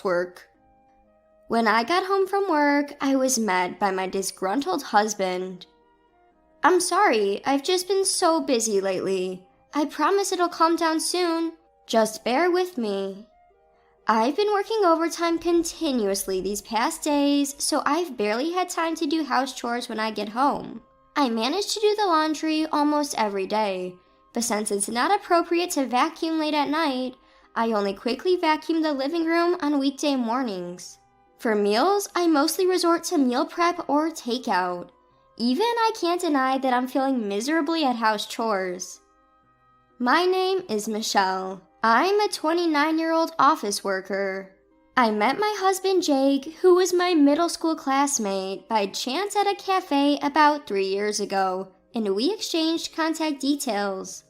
work. When I got home from work, I was met by my disgruntled husband. "I'm sorry, I've just been so busy lately. I promise it'll calm down soon. Just bear with me." I've been working overtime continuously these past days, so I've barely had time to do house chores when I get home. I manage to do the laundry almost every day, but since it's not appropriate to vacuum late at night, I only quickly vacuum the living room on weekday mornings. For meals, I mostly resort to meal prep or takeout. Even I can't deny that I'm feeling miserably at house chores. My name is Michelle. I'm a 29-year-old office worker. I met my husband Jake, who was my middle school classmate, by chance at a cafe about 3 years ago, and we exchanged contact details.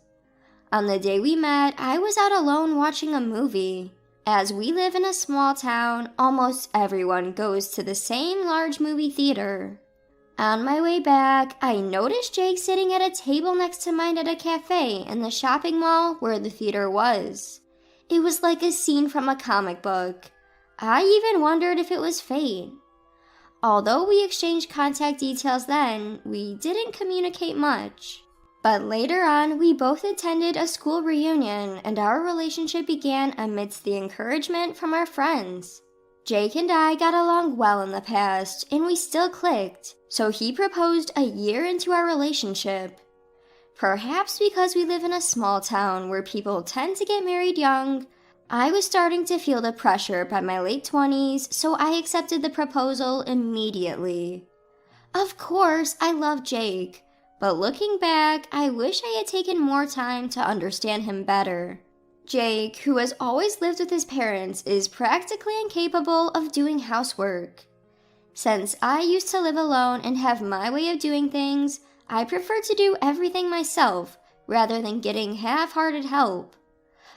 On the day we met, I was out alone watching a movie. As we live in a small town, almost everyone goes to the same large movie theater. On my way back, I noticed Jake sitting at a table next to mine at a cafe in the shopping mall where the theater was. It was like a scene from a comic book. I even wondered if it was fate. Although we exchanged contact details then, we didn't communicate much. But later on, we both attended a school reunion, and our relationship began amidst the encouragement from our friends. Jake and I got along well in the past, and we still clicked, so he proposed a year into our relationship. Perhaps because we live in a small town where people tend to get married young, I was starting to feel the pressure by my late 20s, so I accepted the proposal immediately. Of course, I love Jake, but looking back, I wish I had taken more time to understand him better. Jake, who has always lived with his parents, is practically incapable of doing housework. Since I used to live alone and have my way of doing things, I prefer to do everything myself rather than getting half-hearted help.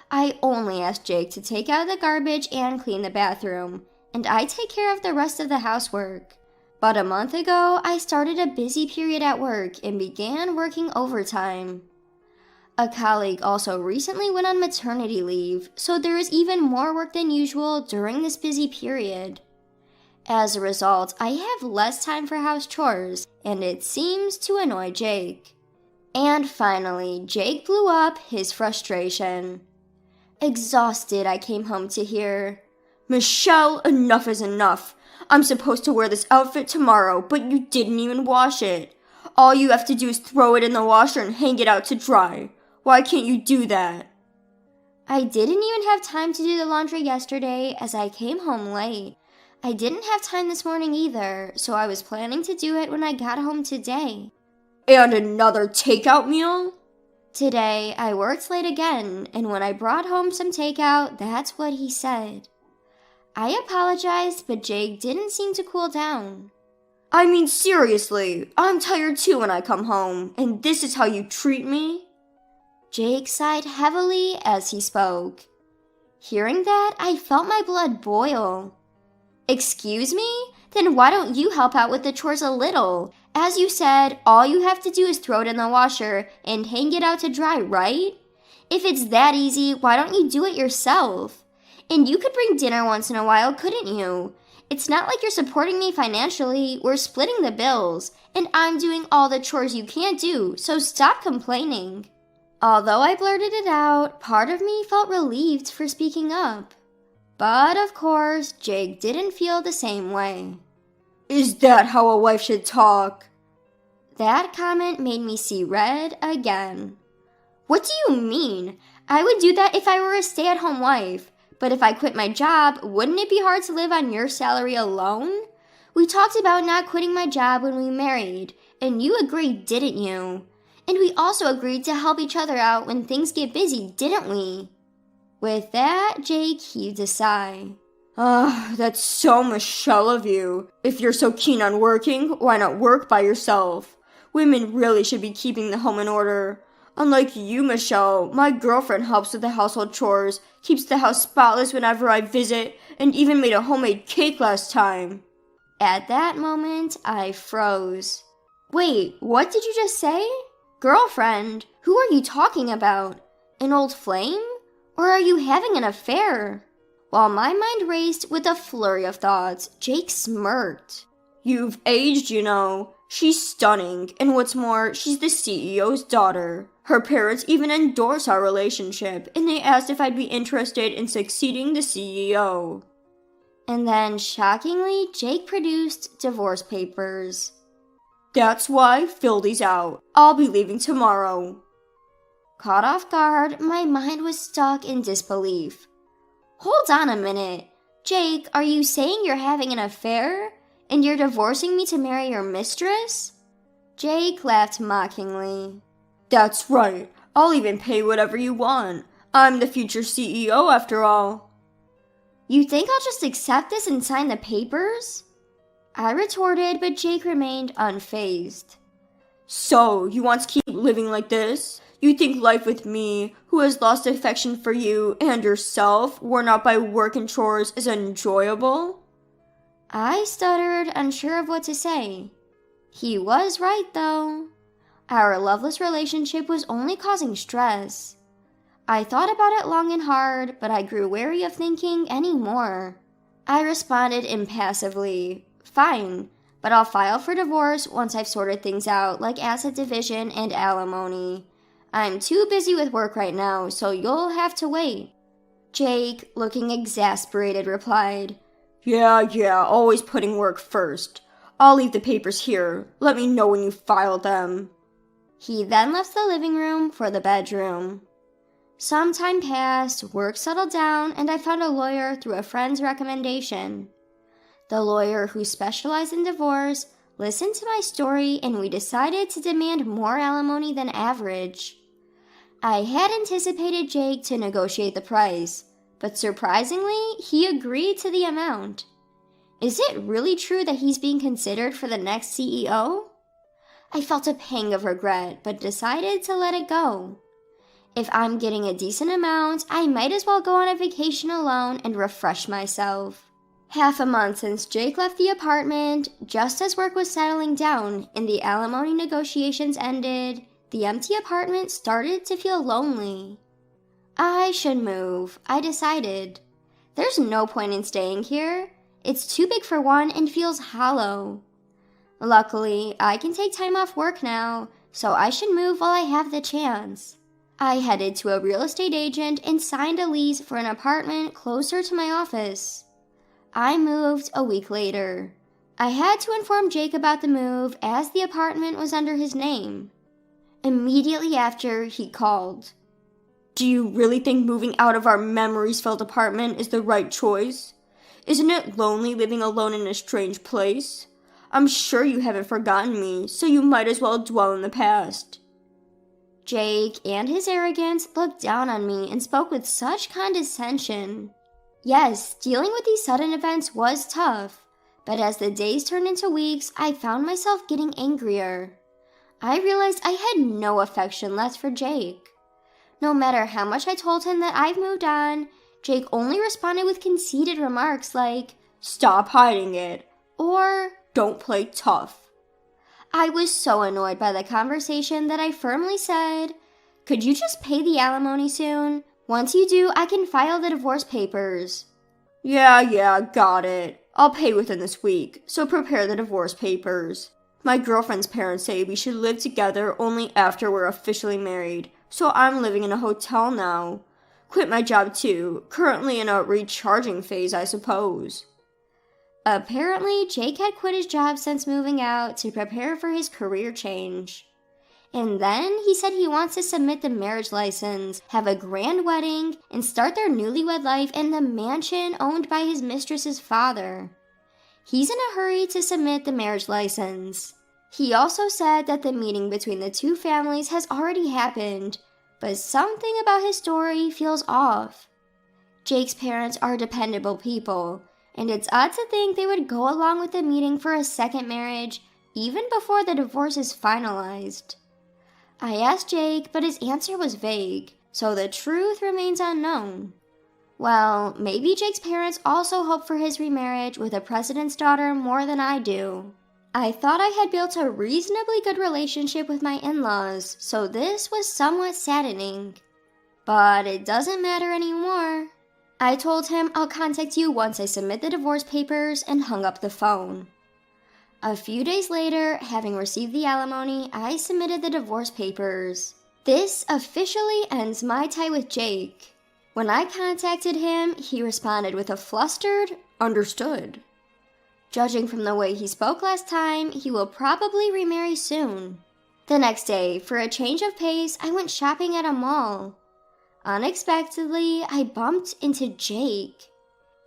I only ask Jake to take out the garbage and clean the bathroom, and I take care of the rest of the housework. But a month ago, I started a busy period at work and began working overtime. A colleague also recently went on maternity leave, so there is even more work than usual during this busy period. As a result, I have less time for house chores, and it seems to annoy Jake. And finally, Jake blew up his frustration. Exhausted, I came home to hear, "Michelle, enough is enough. I'm supposed to wear this outfit tomorrow, but you didn't even wash it. All you have to do is throw it in the washer and hang it out to dry. Why can't you do that?" I didn't even have time to do the laundry yesterday as I came home late. I didn't have time this morning either, so I was planning to do it when I got home today. "And another takeout meal?" Today, I worked late again, and when I brought home some takeout, that's what he said. I apologized, but Jake didn't seem to cool down. "I mean, seriously, I'm tired too when I come home, and this is how you treat me?" Jake sighed heavily as he spoke. Hearing that, I felt my blood boil. "Excuse me? Then why don't you help out with the chores a little? As you said, all you have to do is throw it in the washer and hang it out to dry, right? If it's that easy, why don't you do it yourself? And you could bring dinner once in a while, couldn't you? It's not like you're supporting me financially, we're splitting the bills, and I'm doing all the chores you can't do, so stop complaining." Although I blurted it out, part of me felt relieved for speaking up. But of course, Jake didn't feel the same way. "Is that how a wife should talk?" That comment made me see red again. What do you mean? I would do that if I were a stay-at-home wife. But if I quit my job, wouldn't it be hard to live on your salary alone? We talked about not quitting my job when we married, and you agreed, didn't you? And we also agreed to help each other out when things get busy, didn't we? With that, Jake heaved a sigh. That's so Michelle of you. If you're so keen on working, why not work by yourself? Women really should be keeping the home in order. Unlike you, Michelle, my girlfriend helps with the household chores, keeps the house spotless whenever I visit, and even made a homemade cake last time. At that moment, I froze. Wait, what did you just say? Girlfriend? Who are you talking about? An old flame? Or are you having an affair? While my mind raced with a flurry of thoughts, Jake smirked. You've aged, you know. She's stunning, and what's more, she's the CEO's daughter. Her parents even endorse our relationship, and they asked if I'd be interested in succeeding the CEO. And then, shockingly, Jake produced divorce papers. That's why, fill these out. I'll be leaving tomorrow. Caught off guard, my mind was stuck in disbelief. Hold on a minute. Jake, are you saying you're having an affair? And you're divorcing me to marry your mistress? Jake laughed mockingly. That's right. I'll even pay whatever you want. I'm the future CEO after all. You think I'll just accept this and sign the papers? I retorted, but Jake remained unfazed. So, you want to keep living like this? You think life with me, who has lost affection for you and yourself, worn out by work and chores, is enjoyable? I stuttered, unsure of what to say. He was right, though. Our loveless relationship was only causing stress. I thought about it long and hard, but I grew wary of thinking any more. I responded impassively, fine, but I'll file for divorce once I've sorted things out, like asset division and alimony. I'm too busy with work right now, so you'll have to wait. Jake, looking exasperated, replied, Yeah, always putting work first. I'll leave the papers here. Let me know when you file them. He then left the living room for the bedroom. Some time passed, work settled down, and I found a lawyer through a friend's recommendation. The lawyer, who specialized in divorce, listened to my story, and we decided to demand more alimony than average. I had anticipated Jake to negotiate the price, but surprisingly, he agreed to the amount. Is it really true that he's being considered for the next CEO? I felt a pang of regret, but decided to let it go. If I'm getting a decent amount, I might as well go on a vacation alone and refresh myself. Half a month since Jake left the apartment, just as work was settling down and the alimony negotiations ended, the empty apartment started to feel lonely. I should move, I decided. There's no point in staying here. It's too big for one and feels hollow. Luckily, I can take time off work now, so I should move while I have the chance. I headed to a real estate agent and signed a lease for an apartment closer to my office. I moved a week later. I had to inform Jake about the move as the apartment was under his name. Immediately after, he called. Do you really think moving out of our memories-filled apartment is the right choice? Isn't it lonely living alone in a strange place? I'm sure you haven't forgotten me, so you might as well dwell in the past. Jake and his arrogance looked down on me and spoke with such condescension. Yes, dealing with these sudden events was tough, but as the days turned into weeks, I found myself getting angrier. I realized I had no affection left for Jake. No matter how much I told him that I've moved on, Jake only responded with conceited remarks like, "Stop hiding it," or "Don't play tough." I was so annoyed by the conversation that I firmly said, "Could you just pay the alimony soon? Once you do, I can file the divorce papers." Yeah, got it. I'll pay within this week, so prepare the divorce papers. My girlfriend's parents say we should live together only after we're officially married, so I'm living in a hotel now. Quit my job too, currently in a recharging phase, I suppose. Apparently, Jake had quit his job since moving out to prepare for his career change. And then he said he wants to submit the marriage license, have a grand wedding, and start their newlywed life in the mansion owned by his mistress's father. He's in a hurry to submit the marriage license. He also said that the meeting between the two families has already happened, but something about his story feels off. Jake's parents are dependable people, and it's odd to think they would go along with the meeting for a second marriage, even before the divorce is finalized. I asked Jake, but his answer was vague, so the truth remains unknown. Well, maybe Jake's parents also hope for his remarriage with a president's daughter more than I do. I thought I had built a reasonably good relationship with my in-laws, so this was somewhat saddening. But it doesn't matter anymore. I told him I'll contact you once I submit the divorce papers and hung up the phone. A few days later, having received the alimony, I submitted the divorce papers. This officially ends my tie with Jake. When I contacted him, he responded with a flustered, "Understood." Judging from the way he spoke last time, he will probably remarry soon. The next day, for a change of pace, I went shopping at a mall. Unexpectedly, I bumped into Jake.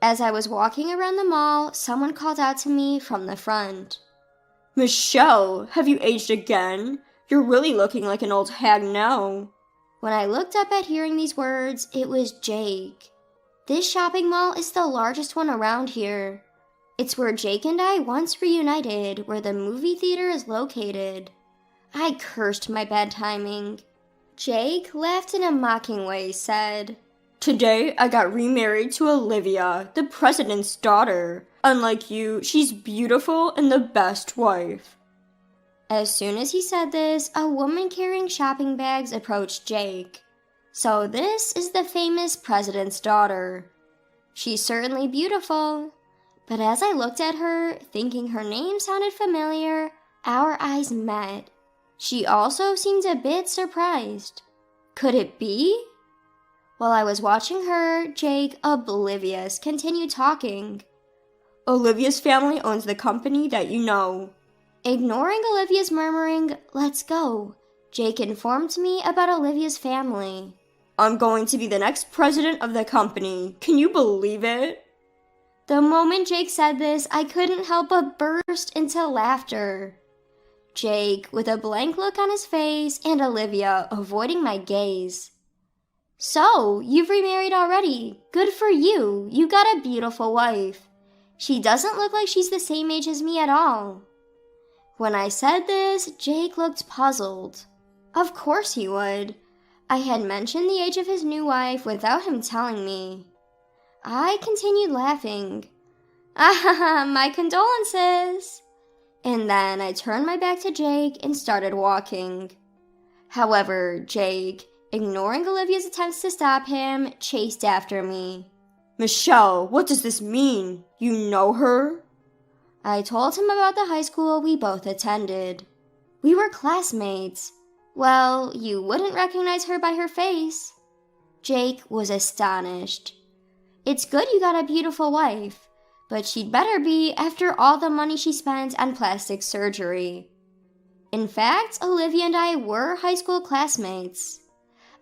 As I was walking around the mall, someone called out to me from the front. "Michelle, have you aged again? You're really looking like an old hag now." When I looked up at hearing these words, it was Jake. This shopping mall is the largest one around here. It's where Jake and I once reunited, where the movie theater is located. I cursed my bad timing. Jake laughed in a mocking way, said, "Today I got remarried to Olivia, the president's daughter. Unlike you, she's beautiful and the best wife." As soon as he said this, a woman carrying shopping bags approached Jake. So this is the famous president's daughter. She's certainly beautiful, but as I looked at her, thinking her name sounded familiar, our eyes met. She also seemed a bit surprised. Could it be? While I was watching her, Jake, oblivious, continued talking. "Olivia's family owns the company that you know." Ignoring Olivia's murmuring, "Let's go," Jake informed me about Olivia's family. "I'm going to be the next president of the company. Can you believe it?" The moment Jake said this, I couldn't help but burst into laughter. Jake, with a blank look on his face, and Olivia avoiding my gaze. "So, you've remarried already. Good for you. You got a beautiful wife. She doesn't look like she's the same age as me at all." When I said this, Jake looked puzzled. Of course he would. I had mentioned the age of his new wife without him telling me. I continued laughing. "Ah, my condolences." And then I turned my back to Jake and started walking. However, Jake, ignoring Olivia's attempts to stop him, chased after me. "Michelle, what does this mean? You know her?" I told him about the high school we both attended. We were classmates. Well, you wouldn't recognize her by her face. Jake was astonished. "It's good you got a beautiful wife, but she'd better be after all the money she spent on plastic surgery." In fact, Olivia and I were high school classmates.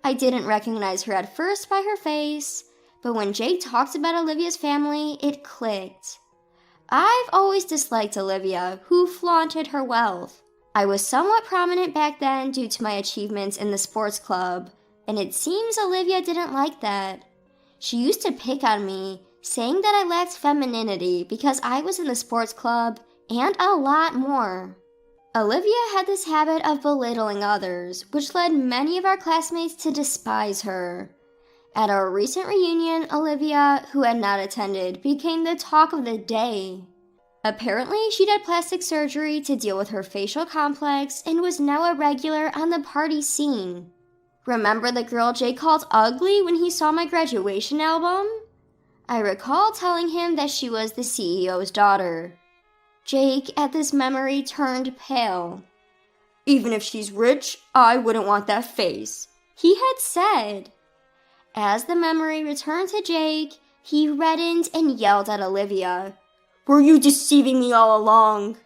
I didn't recognize her at first by her face, but when Jake talked about Olivia's family, it clicked. I've always disliked Olivia, who flaunted her wealth. I was somewhat prominent back then due to my achievements in the sports club, and it seems Olivia didn't like that. She used to pick on me, saying that I lacked femininity because I was in the sports club, and a lot more. Olivia had this habit of belittling others, which led many of our classmates to despise her. At our recent reunion, Olivia, who had not attended, became the talk of the day. Apparently, she'd had plastic surgery to deal with her facial complex and was now a regular on the party scene. Remember the girl Jay called ugly when he saw my graduation album? I recall telling him that she was the CEO's daughter. Jake, at this memory, turned pale. "Even if she's rich, I wouldn't want that face," he had said. As the memory returned to Jake, he reddened and yelled at Olivia. "Were you deceiving me all along?"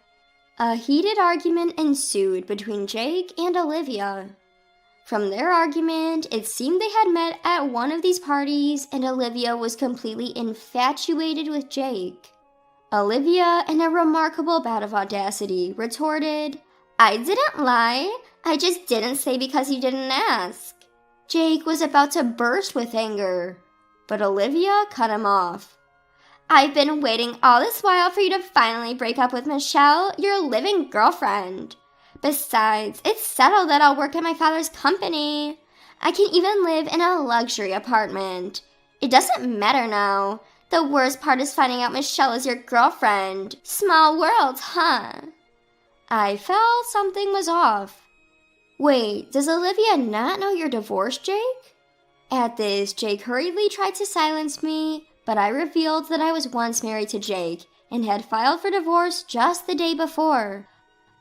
A heated argument ensued between Jake and Olivia. From their argument, it seemed they had met at one of these parties, and Olivia was completely infatuated with Jake. Olivia, in a remarkable bout of audacity, retorted, "I didn't lie. I just didn't say because you didn't ask." Jake was about to burst with anger, but Olivia cut him off. "I've been waiting all this while for you to finally break up with Michelle, your living girlfriend. Besides, it's settled that I'll work at my father's company. I can even live in a luxury apartment. It doesn't matter now. The worst part is finding out Michelle is your girlfriend. Small world, huh?" I felt something was off. "Wait, does Olivia not know you're divorced, Jake?" At this, Jake hurriedly tried to silence me, but I revealed that I was once married to Jake and had filed for divorce just the day before.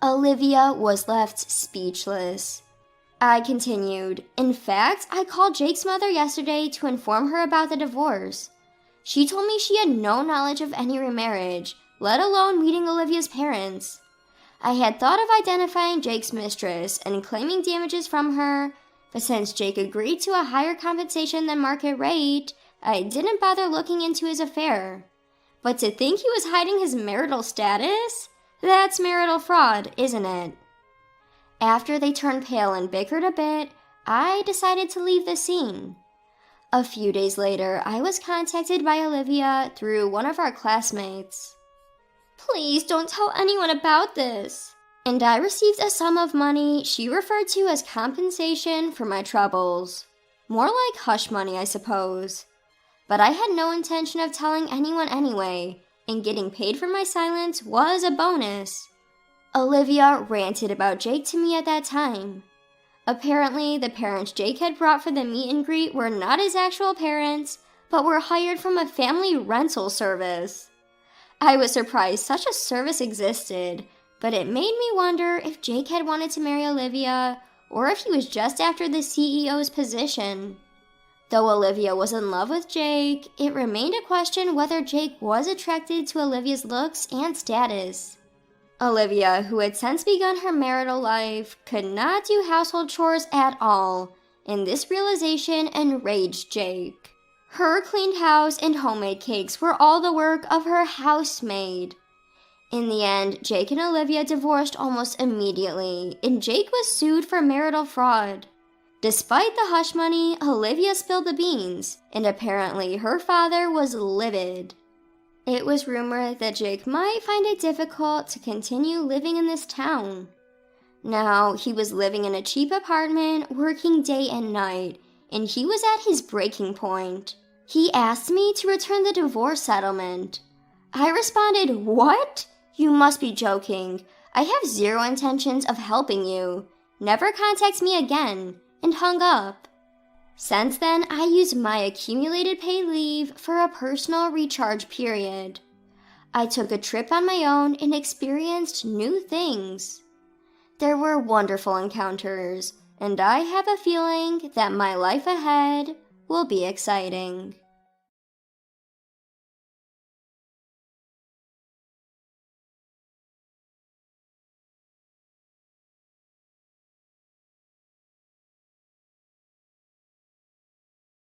Olivia was left speechless. I continued, "In fact, I called Jake's mother yesterday to inform her about the divorce. She told me she had no knowledge of any remarriage, let alone meeting Olivia's parents. I had thought of identifying Jake's mistress and claiming damages from her, but since Jake agreed to a higher compensation than market rate, I didn't bother looking into his affair. But to think he was hiding his marital status? That's marital fraud, isn't it?" After they turned pale and bickered a bit, I decided to leave the scene. A few days later, I was contacted by Olivia through one of our classmates. "Please don't tell anyone about this." And I received a sum of money she referred to as compensation for my troubles. More like hush money, I suppose. But I had no intention of telling anyone anyway, and getting paid for my silence was a bonus. Olivia ranted about Jake to me at that time. Apparently, the parents Jake had brought for the meet and greet were not his actual parents, but were hired from a family rental service. I was surprised such a service existed, but it made me wonder if Jake had wanted to marry Olivia, or if he was just after the CEO's position. Though Olivia was in love with Jake, it remained a question whether Jake was attracted to Olivia's looks and status. Olivia, who had since begun her marital life, could not do household chores at all, and this realization enraged Jake. Her cleaned house and homemade cakes were all the work of her housemaid. In the end, Jake and Olivia divorced almost immediately, and Jake was sued for marital fraud. Despite the hush money, Olivia spilled the beans, and apparently her father was livid. It was rumored that Jake might find it difficult to continue living in this town. Now, he was living in a cheap apartment, working day and night, and he was at his breaking point. He asked me to return the divorce settlement. I responded, "What? You must be joking. I have zero intentions of helping you. Never contact me again," and hung up. Since then, I used my accumulated paid leave for a personal recharge period. I took a trip on my own and experienced new things. There were wonderful encounters, and I have a feeling that my life ahead will be exciting.